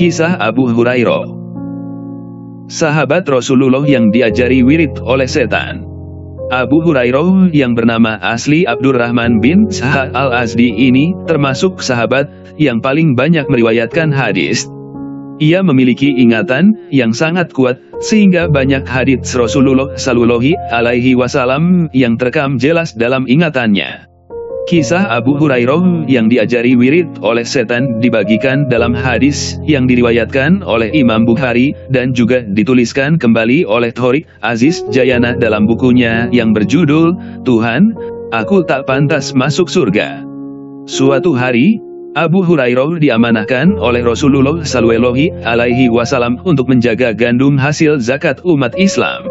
Kisah Abu Hurairah. Sahabat Rasulullah yang diajari wirid oleh setan. Abu Hurairah yang bernama asli Abdurrahman bin Sa'ad al-Azdi ini termasuk sahabat yang paling banyak meriwayatkan hadis. Ia memiliki ingatan yang sangat kuat sehingga banyak hadits Rasulullah Shallallahu Alaihi Wasallam yang terekam jelas dalam ingatannya. Kisah Abu Hurairah yang diajari wirid oleh setan dibagikan dalam hadis yang diriwayatkan oleh Imam Bukhari dan juga dituliskan kembali oleh Thorik Aziz Jayana dalam bukunya yang berjudul Tuhan, Aku Tak Pantas Masuk Surga. Suatu hari, Abu Hurairah diamanahkan oleh Rasulullah Shallallahu Alaihi Wasallam untuk menjaga gandum hasil zakat umat Islam.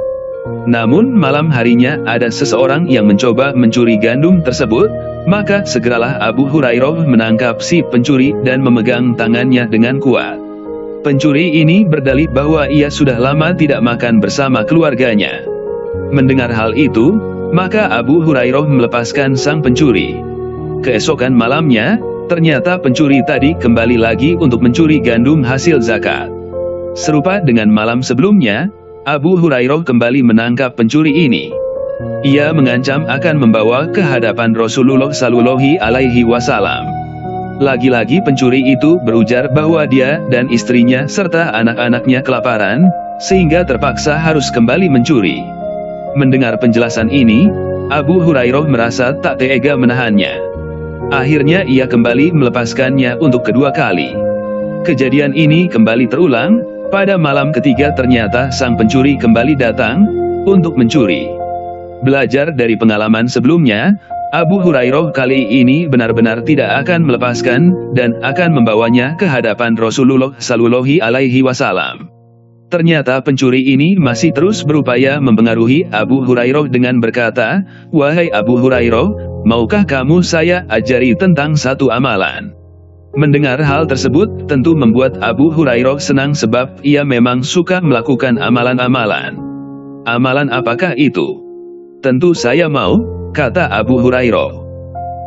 Namun malam harinya ada seseorang yang mencoba mencuri gandum tersebut, maka segeralah Abu Hurairah menangkap si pencuri dan memegang tangannya dengan kuat. Pencuri ini berdalih bahwa ia sudah lama tidak makan bersama keluarganya. Mendengar hal itu, maka Abu Hurairah melepaskan sang pencuri. Keesokan malamnya, ternyata pencuri tadi kembali lagi untuk mencuri gandum hasil zakat. Serupa dengan malam sebelumnya, Abu Hurairah kembali menangkap pencuri ini. Ia mengancam akan membawa ke hadapan Rasulullah Shallallahu Alaihi Wasallam. Lagi-lagi pencuri itu berujar bahwa dia dan istrinya serta anak-anaknya kelaparan, sehingga terpaksa harus kembali mencuri. Mendengar penjelasan ini, Abu Hurairah merasa tak tega menahannya. Akhirnya ia kembali melepaskannya untuk kedua kali. Kejadian ini kembali terulang. Pada malam ketiga ternyata sang pencuri kembali datang untuk mencuri. Belajar dari pengalaman sebelumnya, Abu Hurairah kali ini benar-benar tidak akan melepaskan dan akan membawanya ke hadapan Rasulullah Shallallahu Alaihi Wasallam. Ternyata pencuri ini masih terus berupaya mempengaruhi Abu Hurairah dengan berkata, "Wahai Abu Hurairah, maukah kamu saya ajari tentang satu amalan?" Mendengar hal tersebut tentu membuat Abu Hurairah senang sebab ia memang suka melakukan amalan-amalan. Amalan apakah itu? Tentu saya mau, kata Abu Hurairah.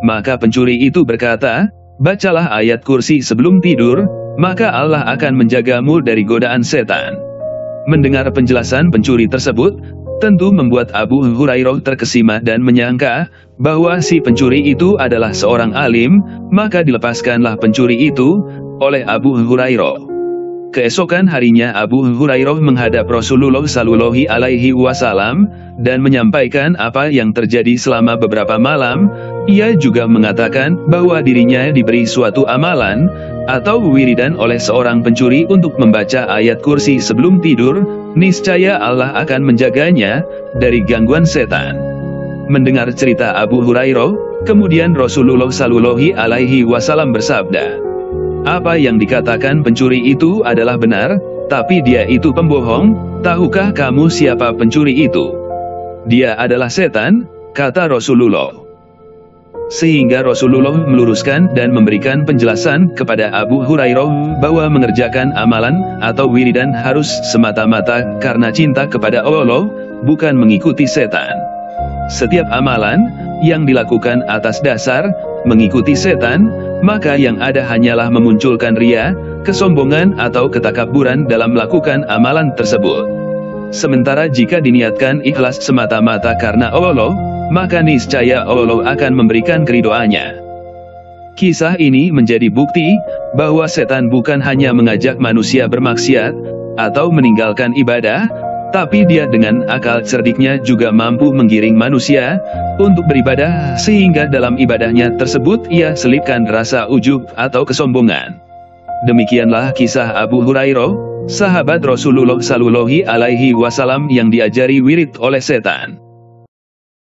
Maka pencuri itu berkata, bacalah ayat kursi sebelum tidur, maka Allah akan menjagamu dari godaan setan. Mendengar penjelasan pencuri tersebut, tentu membuat Abu Hurairah terkesima dan menyangka bahwa si pencuri itu adalah seorang alim, maka dilepaskanlah pencuri itu oleh Abu Hurairah. Keesokan harinya Abu Hurairah menghadap Rasulullah Shallallahu Alaihi Wasallam dan menyampaikan apa yang terjadi selama beberapa malam. Ia juga mengatakan bahwa dirinya diberi suatu amalan atau wiridan oleh seorang pencuri untuk membaca ayat kursi sebelum tidur, niscaya Allah akan menjaganya dari gangguan setan. Mendengar cerita Abu Hurairah, kemudian Rasulullah Shallallahu Alaihi Wasallam bersabda, apa yang dikatakan pencuri itu adalah benar, tapi dia itu pembohong. Tahukah kamu siapa pencuri itu? Dia adalah setan, kata Rasulullah. Sehingga Rasulullah meluruskan dan memberikan penjelasan kepada Abu Hurairah bahwa mengerjakan amalan atau wiridan harus semata-mata karena cinta kepada Allah, bukan mengikuti setan. Setiap amalan yang dilakukan atas dasar mengikuti setan, maka yang ada hanyalah memunculkan ria, kesombongan atau ketakaburan dalam melakukan amalan tersebut. Sementara jika diniatkan ikhlas semata-mata karena Allah, maka niscaya Allah akan memberikan keridhoannya. Kisah ini menjadi bukti bahwa setan bukan hanya mengajak manusia bermaksiat atau meninggalkan ibadah, tapi dia dengan akal cerdiknya juga mampu menggiring manusia untuk beribadah sehingga dalam ibadahnya tersebut ia selipkan rasa ujub atau kesombongan. Demikianlah kisah Abu Hurairah, sahabat Rasulullah Shallallahu Alaihi Wasallam yang diajari wirid oleh setan.